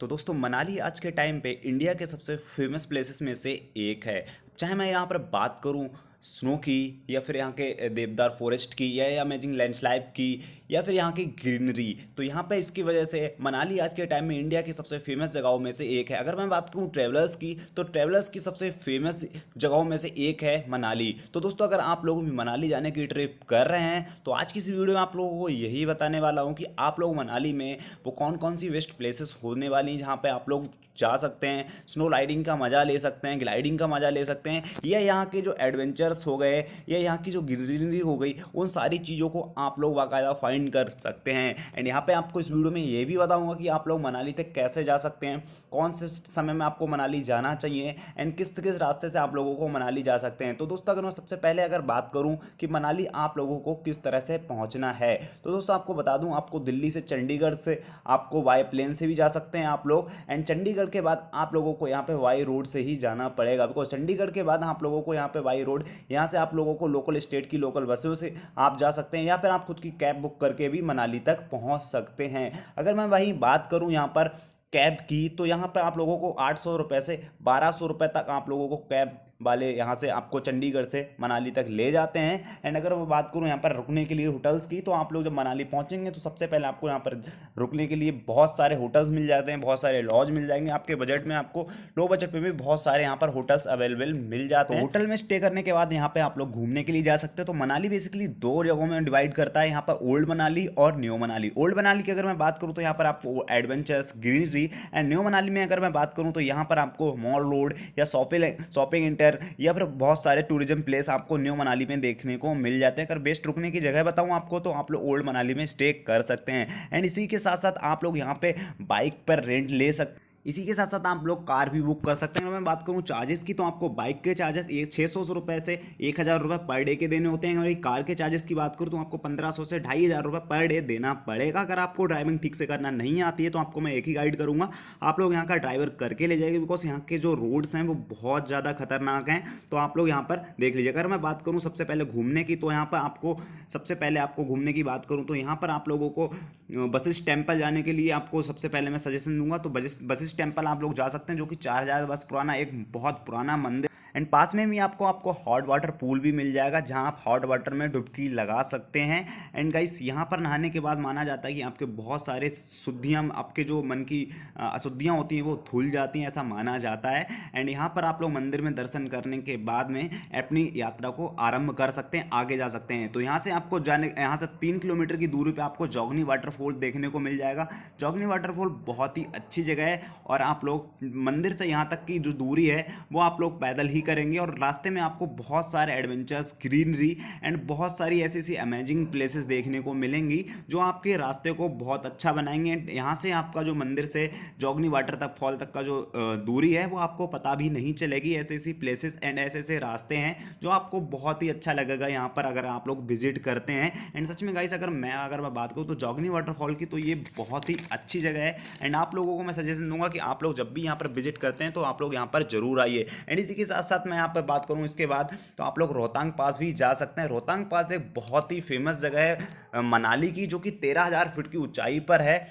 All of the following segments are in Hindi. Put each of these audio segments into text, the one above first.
तो दोस्तों मनाली आज के टाइम पे इंडिया के सबसे फेमस प्लेसेस में से एक है। चाहे मैं यहाँ पर बात करूँ स्नो की या फिर यहाँ के देवदार फॉरेस्ट की या अमेजिंग लैंडस्लाइड की या फिर यहाँ की ग्रीनरी, तो यहाँ पे इसकी वजह से मनाली आज के टाइम में इंडिया की सबसे फेमस जगहों में से एक है। अगर मैं बात करूँ ट्रेवलर्स की, तो ट्रेवलर्स की सबसे फेमस जगहों में से एक है मनाली। तो दोस्तों अगर आप लोग भी मनाली जाने की ट्रिप कर रहे हैं तो आज की इस वीडियो में आप लोगों को यही बताने वाला हूँ कि आप लोग मनाली में वो कौन कौन सी बेस्ट प्लेसेस होने वाली हैं जहाँ पे आप लोग जा सकते हैं, स्नो राइडिंग का मज़ा ले सकते हैं, ग्लाइडिंग का मज़ा ले सकते हैं, या यहाँ के जो एडवेंचर्स हो गए या यहाँ की जो ग्रीनरी हो गई, उन सारी चीज़ों को आप लोग बाकायदा फाइंड कर सकते हैं। एंड यहाँ पे आपको इस वीडियो में ये भी बताऊंगा कि आप लोग मनाली तक कैसे जा सकते हैं, कौन से समय में आपको मनाली जाना चाहिए एंड किस किस रास्ते से आप लोगों को मनाली जा सकते हैं। तो दोस्तों अगर मैं सबसे पहले अगर बात करूँ कि मनाली आप लोगों को किस तरह से पहुँचना है, तो दोस्तों आपको बता दूँ, आपको दिल्ली से चंडीगढ़ से आपको बाय प्लेन से भी जा सकते हैं आप लोग। एंड चंडीगढ़ के बाद आप लोगों को यहाँ पे वाई रोड से ही जाना पड़ेगा, बिकॉज चंडीगढ़ के बाद आप लोगों को यहाँ पे वाई रोड, यहाँ से आप लोगों को लोकल स्टेट की लोकल बसों से आप जा सकते हैं या फिर आप खुद की कैब बुक करके भी मनाली तक पहुँच सकते हैं। अगर मैं वही बात करूँ यहाँ पर कैब की, तो यहाँ पर आप लोगों को 800 रुपये से 1200 रुपये तक आप लोगों को कैब वाले यहाँ से आपको चंडीगढ़ से मनाली तक ले जाते हैं। एंड अगर मैं बात करूँ यहाँ पर रुकने के लिए होटल्स की, तो आप लोग जब मनाली पहुँचेंगे तो सबसे पहले आपको यहाँ पर रुकने के लिए बहुत सारे होटल्स मिल जाते हैं, बहुत सारे लॉज मिल जाएंगे आपके बजट में। आपको लो बजट पे भी बहुत सारे यहाँ पर होटल्स अवेलेबल मिल जाते हैं। होटल में स्टे करने के बाद यहाँ पे आप लोग घूमने के लिए जा सकते हो। तो मनाली बेसिकली दो जगहों में डिवाइड करता है, यहाँ पर ओल्ड मनाली और न्यू मनाली। ओल्ड मनाली की अगर मैं बात करूँ तो यहाँ पर आपको adventures, greenery, and new Manali में अगर मैं बात करूँ तो यहाँ पर आपको मॉल रोड या शॉपिंग इंटर या फिर बहुत सारे टूरिज्म प्लेस आपको न्यू मनाली में देखने को मिल जाते हैं। अगर बेस्ट रुकने की जगह बताऊं आपको, तो आप लोग ओल्ड मनाली में स्टे कर सकते हैं। एंड इसी के साथ साथ आप लोग यहाँ पे बाइक पर रेंट ले सकते, इसी के साथ साथ आप लोग कार भी बुक कर सकते हैं। अगर मैं बात करूं चार्जेस की, तो आपको बाइक के चार्जेस 600 रुपये से 1000 रुपये पर डे के देने होते हैं। और कार के चार्जेस की बात करूं तो आपको 1500 से 2500 रुपये पर डे देना पड़ेगा। अगर आपको ड्राइविंग ठीक से करना नहीं आती है तो आपको मैं एक ही गाइड करूंगा, आप लोग यहाँ का ड्राइवर करके ले जाएंगे, बिकॉज यहाँ के जो रोड्स हैं वो बहुत ज़्यादा खतरनाक हैं। तो आप लोग यहाँ पर देख लीजिए। अगर मैं बात करूँ सबसे पहले घूमने की, तो यहाँ पर आपको सबसे पहले आपको घूमने की बात करूँ तो यहाँ पर आप लोगों को बसिस टेम्पल जाने के लिए आपको सबसे पहले मैं सजेशन दूंगा। तो बसिस टेम्पल आप लोग जा सकते हैं, जो कि 4000 वर्ष पुराना एक बहुत पुराना मंदिर। एंड पास में भी आपको हॉट वाटर पूल भी मिल जाएगा, जहां आप हॉट वाटर में डुबकी लगा सकते हैं। एंड गाइस यहाँ पर नहाने के बाद माना जाता है कि आपके बहुत सारे शुद्धियाँ, आपके जो मन की अशुद्धियाँ होती हैं वो धुल जाती हैं, ऐसा माना जाता है। एंड यहाँ पर आप लोग मंदिर में दर्शन करने के बाद में अपनी यात्रा को आरंभ कर सकते हैं, आगे जा सकते हैं। तो यहाँ से आपको यहाँ से 3 किलोमीटर की दूरी पर आपको जोगनी वाटरफॉल देखने को मिल जाएगा। जोगनी वाटरफॉल बहुत ही अच्छी जगह है, और आप लोग मंदिर से यहाँ तक की जो दूरी है वो आप लोग पैदल ही करेंगे। और रास्ते में आपको बहुत सारे एडवेंचर्स, ग्रीनरी एंड बहुत सारी ऐसी ऐसी अमेजिंग प्लेसेस देखने को मिलेंगी जो आपके रास्ते को बहुत अच्छा बनाएंगे। यहाँ से आपका जो मंदिर से जोगनी वाटर तक फॉल तक का जो दूरी है वो आपको पता भी नहीं चलेगी। ऐसी ऐसी प्लेसेस एंड ऐसे ऐसे रास्ते हैं जो आपको बहुत ही अच्छा लगेगा यहाँ पर अगर आप लोग विजिट करते हैं। एंड सच में गाइस अगर मैं बात करूँ तो जोगनी वाटरफॉल की, तो ये बहुत ही अच्छी जगह है। एंड आप लोगों को मैं सजेशन दूंगा कि आप लोग जब भी यहाँ पर विजिट करते हैं तो आप लोग यहाँ पर जरूर आइए। एंड इसी के साथ साथ मैं यहाँ पर बात करूँ इसके बाद, तो आप लोग रोहतांग पास भी जा सकते हैं। रोहतांग पास एक बहुत ही फेमस जगह है मनाली की, जो कि 13,000 फीट की ऊंचाई पर है।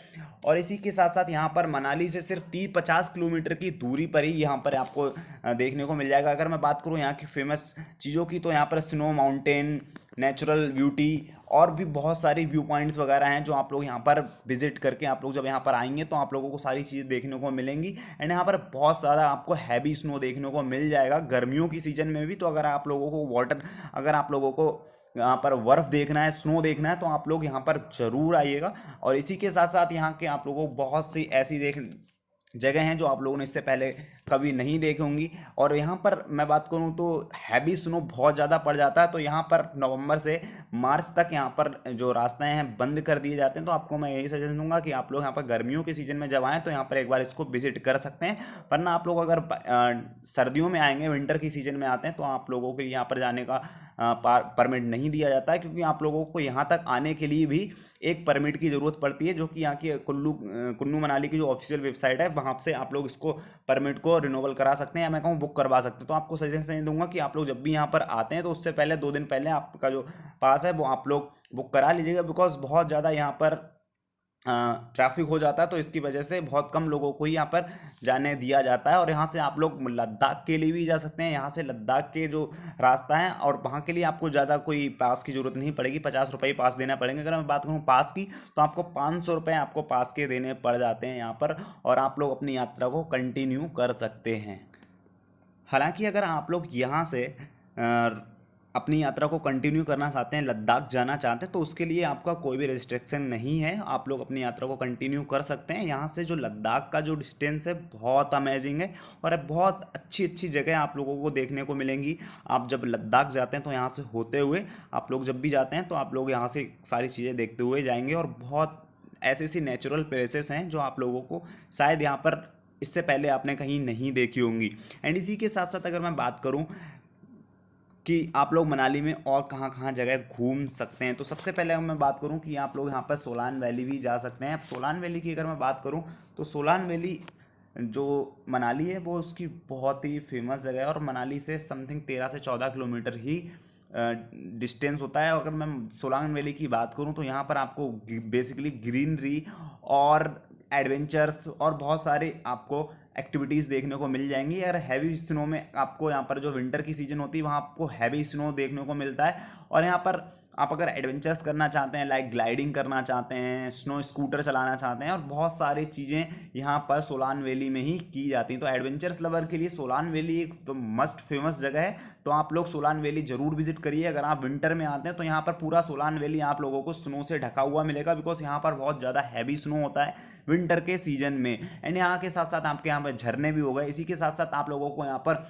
और इसी के साथ साथ यहाँ पर मनाली से सिर्फ 30-50 किलोमीटर की दूरी पर ही यहाँ पर आपको देखने को मिल जाएगा। अगर मैं बात करूँ यहाँ की फेमस चीज़ों की, तो यहाँ पर स्नो माउंटेन, नेचुरल ब्यूटी और भी बहुत सारी व्यू पॉइंट्स वगैरह हैं जो आप लोग यहाँ पर विजिट करके आप लोग जब यहाँ पर आएंगे तो आप लोगों को सारी चीज़ें देखने को मिलेंगी। एंड यहाँ पर बहुत ज़्यादा आपको हैवी स्नो देखने को मिल जाएगा गर्मियों की सीज़न में भी। तो अगर आप लोगों को अगर आप लोगों को यहाँ पर बर्फ़ देखना है, स्नो देखना है, तो आप लोग यहाँ पर ज़रूर आइएगा। और इसी के साथ साथ यहाँ के आप लोगों को बहुत सी ऐसी जगह हैं जो आप लोगों ने इससे पहले कभी नहीं देखी होंगी। और यहाँ पर मैं बात करूँ तो हैवी स्नो बहुत ज़्यादा पड़ जाता है, तो यहाँ पर नवंबर से मार्च तक यहाँ पर जो रास्ते हैं बंद कर दिए जाते हैं। तो आपको मैं यही सजेशन दूंगा कि आप लोग यहाँ पर गर्मियों के सीज़न में जब आएँ तो यहाँ पर एक बार इसको विजिट कर सकते हैं। वरना आप लोग अगर सर्दियों में आएंगे, विंटर की सीज़न में आते हैं, तो आप लोगों को यहाँ पर जाने का परमिट नहीं दिया जाता है, क्योंकि आप लोगों को यहाँ तक आने के लिए भी एक परमिट की ज़रूरत पड़ती है, जो कि यहाँ की कुल्लू मनाली की जो ऑफिशियल वेबसाइट है वहाँ से आप लोग इसको परमिट को रिन्यूअल करा सकते हैं, या मैं कहूँ बुक करवा सकते हैं। तो आपको सजेशन दूंगा कि आप लोग जब भी यहाँ पर आते हैं तो उससे पहले 2 दिन पहले आपका जो पास है वो आप लोग बुक करा लीजिएगा, बिकॉज बहुत ज़्यादा यहाँ पर ट्रैफिक हो जाता है, तो इसकी वजह से बहुत कम लोगों को ही यहाँ पर जाने दिया जाता है। और यहाँ से आप लोग लद्दाख के लिए भी जा सकते हैं। यहाँ से लद्दाख के जो रास्ता है, और वहाँ के लिए आपको ज़्यादा कोई पास की ज़रूरत नहीं पड़ेगी, 50 रुपये पास देना पड़ेंगे। अगर मैं बात करूँ पास की, तो आपको 500 रुपये आपको पास के देने पड़ जाते हैं यहाँ पर, और आप लोग अपनी यात्रा को कंटिन्यू कर सकते हैं। हालांकि अगर आप लोग यहाँ से अपनी यात्रा को कंटिन्यू करना चाहते हैं, लद्दाख जाना चाहते हैं, तो उसके लिए आपका कोई भी रिस्ट्रिक्शन नहीं है, आप लोग अपनी यात्रा को कंटिन्यू कर सकते हैं। यहाँ से जो लद्दाख का जो डिस्टेंस है बहुत अमेजिंग है, और बहुत अच्छी अच्छी जगह आप लोगों को देखने को मिलेंगी। आप जब लद्दाख जाते हैं तो यहाँ से होते हुए आप लोग जब भी जाते हैं तो आप लोग यहाँ से सारी चीज़ें देखते हुए जाएंगे, और बहुत ऐसी ऐसी नेचुरल प्लेसेस हैं जो आप लोगों को शायद यहाँ पर इससे पहले आपने कहीं नहीं देखी होंगी। एंड इसी के साथ साथ अगर मैं बात करूँ कि आप लोग मनाली में और कहाँ कहाँ जगह घूम सकते हैं, तो सबसे पहले अगर मैं बात करूँ कि आप लोग यहाँ पर सोलान वैली भी जा सकते हैं। अब सोलान वैली की अगर मैं बात करूँ, तो सोलान वैली जो मनाली है वो उसकी बहुत ही फेमस जगह है, और मनाली से समथिंग 13 से 14 किलोमीटर ही डिस्टेंस होता है। अगर मैं सोलांग वैली की बात करूं, तो यहाँ पर आपको बेसिकली ग्रीनरी और एडवेंचर्स और बहुत सारे आपको एक्टिविटीज़ देखने को मिल जाएंगी। और हैवी स्नो में आपको यहाँ पर जो विंटर की सीज़न होती है वहाँ आपको हैवी स्नो देखने को मिलता है। और यहाँ पर आप अगर एडवेंचर्स करना चाहते हैं, लाइक ग्लाइडिंग करना चाहते हैं, स्नो स्कूटर चलाना चाहते हैं, और बहुत सारी चीज़ें यहाँ पर सोलान वैली में ही की जाती हैं, तो एडवेंचर्स लवर के लिए सोलान वैली एक तो मस्ट फेमस जगह है। तो आप लोग सोलान वैली ज़रूर विजिट करिए। अगर आप विंटर में आते हैं तो यहाँ पर पूरा सोलान वैली आप लोगों को स्नो से ढका हुआ मिलेगा, बिकॉज यहाँ पर बहुत ज़्यादा हैवी स्नो होता है विंटर के सीजन में। एंड यहाँ के साथ साथ आपके यहाँ पर झरने भी हो गए। इसी के साथ साथ आप लोगों को यहाँ पर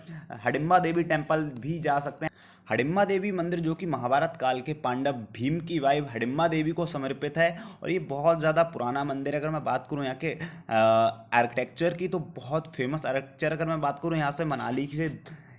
हडिम्बा देवी टेम्पल भी जा सकते हैं। हडिम्बा देवी मंदिर जो कि महाभारत काल के पांडव भीम की वाइफ हडिम्बा देवी को समर्पित है, और ये बहुत ज़्यादा पुराना मंदिर है। अगर मैं बात करूँ यहाँ के आर्किटेक्चर की, तो बहुत फेमस आर्किटेक्चर। अगर मैं बात करूँ यहाँ से मनाली से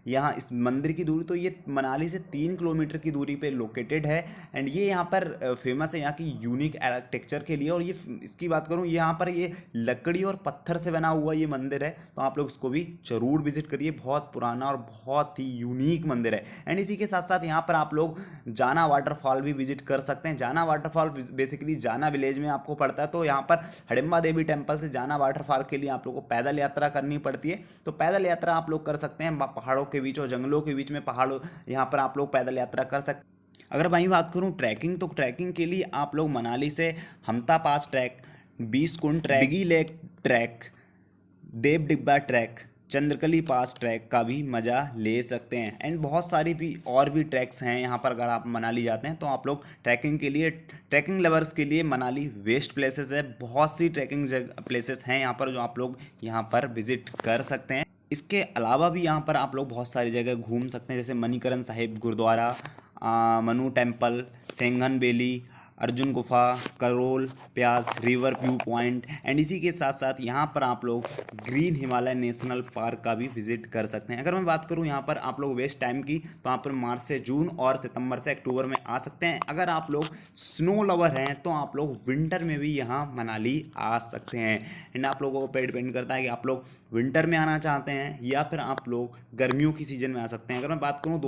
यहाँ इस मंदिर की दूरी, तो ये मनाली से 3 किलोमीटर की दूरी पे लोकेटेड है। एंड ये यहाँ पर फेमस है यहाँ की यूनिक आर्किटेक्चर के लिए। और ये इसकी बात करूँ, यहाँ पर ये लकड़ी और पत्थर से बना हुआ ये मंदिर है, तो आप लोग इसको भी ज़रूर विजिट करिए। बहुत पुराना और बहुत ही यूनिक मंदिर है। एंड इसी के साथ साथ यहाँ पर आप लोग जाना वाटरफॉल भी विजिट कर सकते हैं। जाना वाटरफॉल बेसिकली जाना विलेज में आपको पड़ता है, तो यहाँ पर हडिम्बा देवी टेम्पल से जाना वाटरफॉल के लिए आप लोग को पैदल यात्रा करनी पड़ती है। तो पैदल यात्रा आप लोग कर सकते हैं पहाड़ों के बीच और जंगलों के बीच में। पहाड़ों यहाँ पर आप लोग पैदल यात्रा कर सकते हैं। अगर वहीं बात करूँ ट्रैकिंग, तो ट्रैकिंग के लिए आप लोग मनाली से हमता पास ट्रैक, 20 कुंड ट्रैक, बिगी लेक ट्रैक, देव डिब्बा ट्रैक, चंद्रकली पास ट्रैक का भी मज़ा ले सकते हैं। एंड बहुत सारी भी और भी ट्रैक्स हैं यहाँ पर। अगर आप मनाली जाते हैं तो आप लोग ट्रैकिंग के लिए, ट्रैकिंग लवर्स के लिए मनाली बेस्ट प्लेसेस है। बहुत सी ट्रैकिंग प्लेसेस हैं यहाँ पर जो आप लोग यहाँ पर विजिट कर सकते हैं। इसके अलावा भी यहाँ पर आप लोग बहुत सारी जगह घूम सकते हैं, जैसे मणिकरण साहिब गुरुद्वारा, मनु टेम्पल, सेंगन वैली, अर्जुन गुफा, करोल प्यास, रिवर व्यू पॉइंट। एंड इसी के साथ साथ यहाँ पर आप लोग ग्रीन हिमालय नेशनल पार्क का भी विजिट कर सकते हैं। अगर मैं बात करूँ यहाँ पर आप लोग वेस्ट टाइम की, तो यहाँ पर मार्च से जून और सितंबर से अक्टूबर में आ सकते हैं। अगर आप लोग स्नो लवर हैं तो आप लोग विंटर में भी यहाँ मनाली आ सकते हैं। एंड आप लोगों को पे डिपेंड करता है कि आप लोग विंटर में आना चाहते हैं या फिर आप लोग गर्मियों की सीज़न में आ सकते हैं। अगर मैं बात करूँ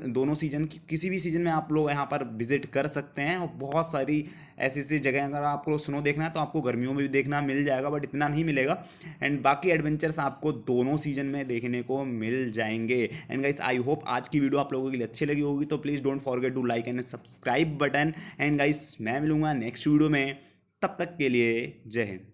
दोनों सीज़न की, किसी भी सीज़न में आप लोग यहाँ पर विजिट कर सकते हैं। और बहुत सारी ऐसी ऐसी जगह, अगर आपको स्नो देखना है तो आपको गर्मियों में भी देखना मिल जाएगा, बट इतना नहीं मिलेगा। एंड बाकी एडवेंचर्स आपको दोनों सीजन में देखने को मिल जाएंगे। एंड गाइस, आई होप आज की वीडियो आप लोगों के लिए अच्छी लगी होगी, तो please don't forget to like and subscribe button. And guys, मैं मिलूंगा नेक्स्ट वीडियो में, तब तक के लिए जय हिंद।